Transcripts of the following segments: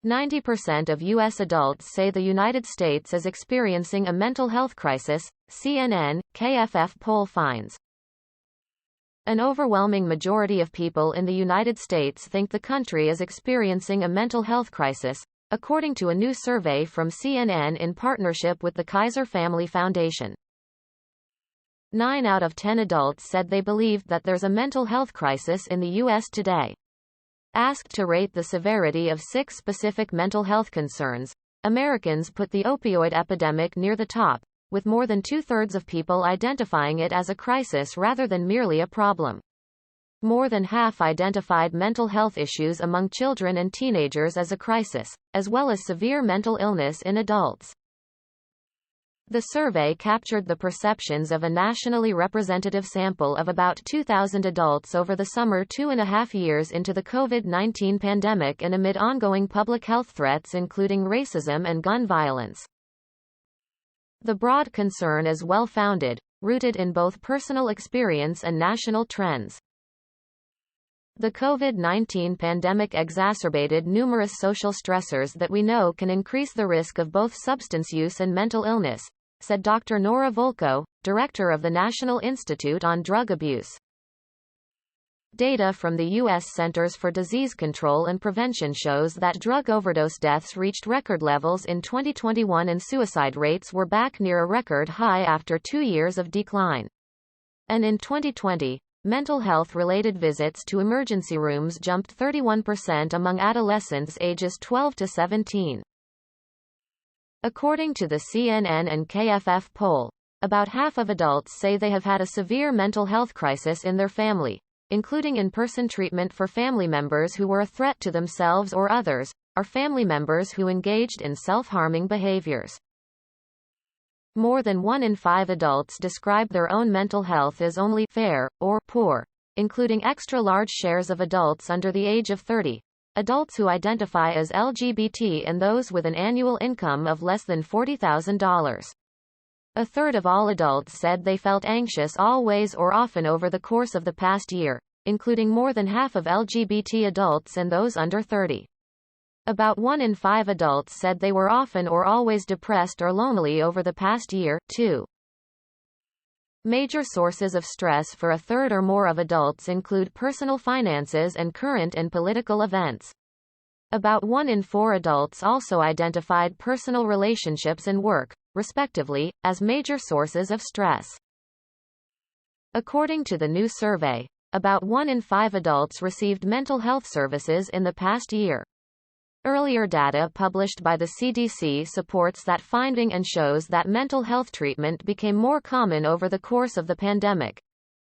90% of U.S. adults say the United States is experiencing a mental health crisis, CNN-KFF poll finds. An overwhelming majority of people in the United States think the country is experiencing a mental health crisis, according to a new survey from CNN in partnership with the Kaiser Family Foundation. 9 out of 10 adults said they believed that there's a mental health crisis in the U.S. today. Asked to rate the severity of 6 specific mental health concerns, Americans put the opioid epidemic near the top, with more than 2/3 of people identifying it as a crisis rather than merely a problem. More than half identified mental health issues among children and teenagers as a crisis, as well as severe mental illness in adults. The survey captured the perceptions of a nationally representative sample of about 2,000 adults over the summer 2.5 years into the COVID-19 pandemic and amid ongoing public health threats including racism and gun violence. The broad concern is well-founded, rooted in both personal experience and national trends. The COVID-19 pandemic exacerbated numerous social stressors that we know can increase the risk of both substance use and mental illness, said Dr. Nora Volkow, director of the National Institute on Drug Abuse. Data from the U.S. Centers for Disease Control and Prevention shows that drug overdose deaths reached record levels in 2021 and suicide rates were back near a record high after 2 years of decline. And in 2020, mental health-related visits to emergency rooms jumped 31% among adolescents ages 12 to 17. According to the CNNKFF poll, about half of adults say they have had a severe mental health crisis in their family, including in-person treatment for family members who were a threat to themselves or others, or family members who engaged in self-harming behaviors. More than 1 in 5 adults describe their own mental health as only fair or poor, including extra-large shares of adults under the age of 30. Adults who identify as LGBT and those with an annual income of less than $40,000. A third of all adults said they felt anxious always or often over the course of the past year, including more than half of LGBT adults and those under 30. About 1 in 5 adults said they were often or always depressed or lonely over the past year, too. Major sources of stress for a third or more of adults include personal finances and current and political events. About 1 in 4 adults also identified personal relationships and work, respectively, as major sources of stress. According to the new survey, about 1 in 5 adults received mental health services in the past year. Earlier data published by the CDC supports that finding and shows that mental health treatment became more common over the course of the pandemic.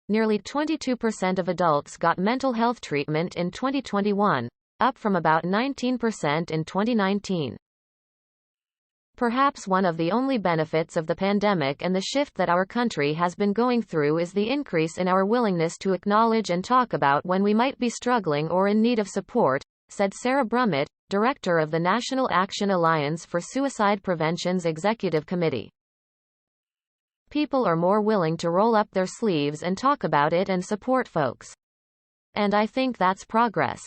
Nearly 22% of adults got mental health treatment in 2021, up from about 19% in 2019. Perhaps one of the only benefits of the pandemic and the shift that our country has been going through is the increase in our willingness to acknowledge and talk about when we might be struggling or in need of support, said Sarah Brummett, director of the National Action Alliance for Suicide Prevention's Executive Committee. People are more willing to roll up their sleeves and talk about it and support folks. And I think that's progress.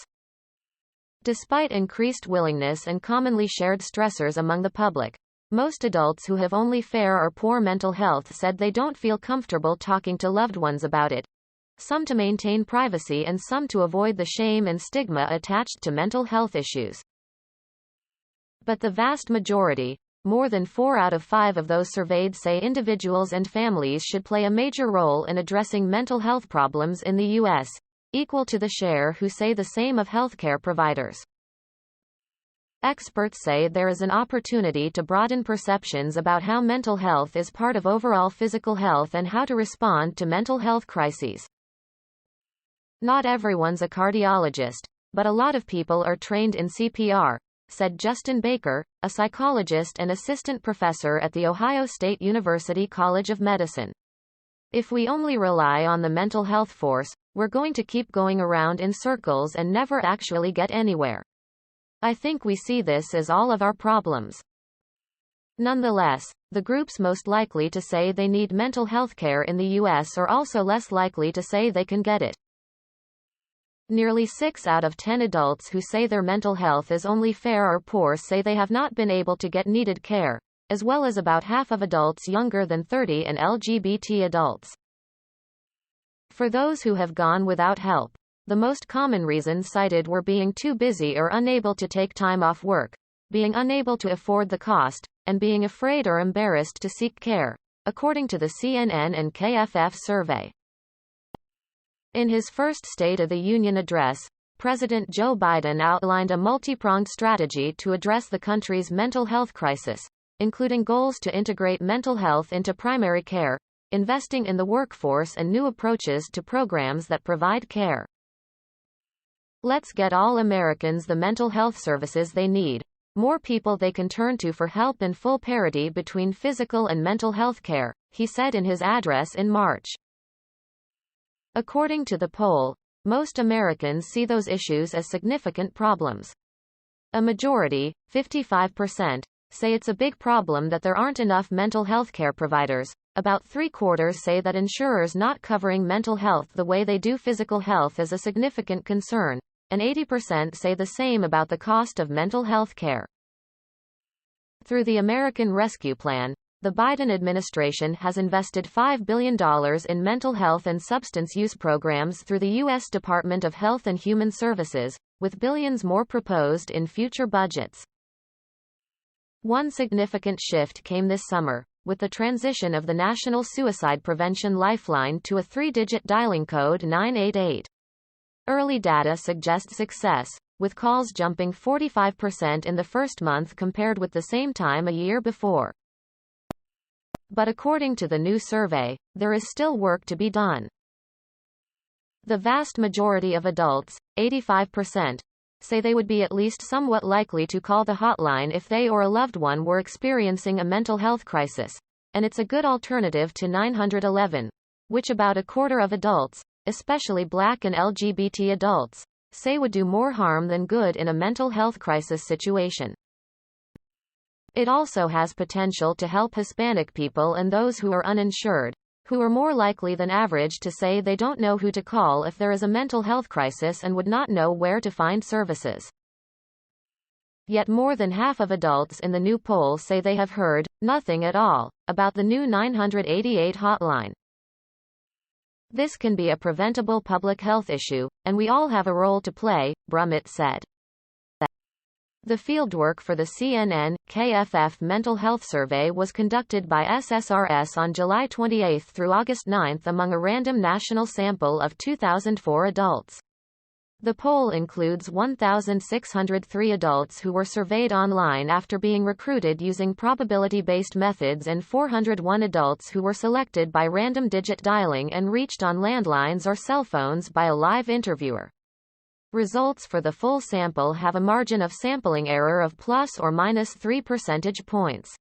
Despite increased willingness and commonly shared stressors among the public, most adults who have only fair or poor mental health said they don't feel comfortable talking to loved ones about it. Some to maintain privacy and some to avoid the shame and stigma attached to mental health issues. But the vast majority, more than 4 out of 5 of those surveyed say individuals and families should play a major role in addressing mental health problems in the U.S., equal to the share who say the same of healthcare providers. Experts say there is an opportunity to broaden perceptions about how mental health is part of overall physical health and how to respond to mental health crises. Not everyone's a cardiologist, but a lot of people are trained in CPR, said Justin Baker, a psychologist and assistant professor at The Ohio State University College of Medicine. If we only rely on the mental health force, we're going to keep going around in circles and never actually get anywhere. I think we see this as all of our problems. Nonetheless, the groups most likely to say they need mental health care in the U.S. are also less likely to say they can get it. Nearly 6 out of 10 adults who say their mental health is only fair or poor say they have not been able to get needed care, as well as about half of adults younger than 30 and LGBT adults. For those who have gone without help, the most common reasons cited were being too busy or unable to take time off work, being unable to afford the cost, and being afraid or embarrassed to seek care, according to the CNNKFF survey. In his first State of the Union address, President Joe Biden outlined a multi-pronged strategy to address the country's mental health crisis, including goals to integrate mental health into primary care, investing in the workforce and new approaches to programs that provide care. Let's get all Americans the mental health services they need, more people they can turn to for help, and full parity between physical and mental health care, he said in his address in March. According to the poll, most Americans see those issues as significant problems. A majority, 55%, say it's a big problem that there aren't enough mental health care providers. About 3/4 say that insurers not covering mental health the way they do physical health is a significant concern, and 80% say the same about the cost of mental health care. Through the American Rescue Plan, the Biden administration has invested $5 billion in mental health and substance use programs through the U.S. Department of Health and Human Services, with billions more proposed in future budgets. One significant shift came this summer, with the transition of the National Suicide Prevention Lifeline to a 3-digit dialing code 988. Early data suggests success, with calls jumping 45% in the first month compared with the same time a year before. But according to the new survey, there is still work to be done. The vast majority of adults, 85%, say they would be at least somewhat likely to call the hotline if they or a loved one were experiencing a mental health crisis, and it's a good alternative to 911, which about a quarter of adults, especially Black and LGBT adults, say would do more harm than good in a mental health crisis situation. It also has potential to help Hispanic people and those who are uninsured, who are more likely than average to say they don't know who to call if there is a mental health crisis and would not know where to find services. Yet more than half of adults in the new poll say they have heard nothing at all about the new 988 hotline. This can be a preventable public health issue, and we all have a role to play, Brummett said. The fieldwork for the CNNKFF mental health survey was conducted by SSRS on July 28 through August 9 among a random national sample of 2,004 adults. The poll includes 1,603 adults who were surveyed online after being recruited using probability-based methods and 401 adults who were selected by random digit dialing and reached on landlines or cell phones by a live interviewer. Results for the full sample have a margin of sampling error of plus or minus 3 percentage points.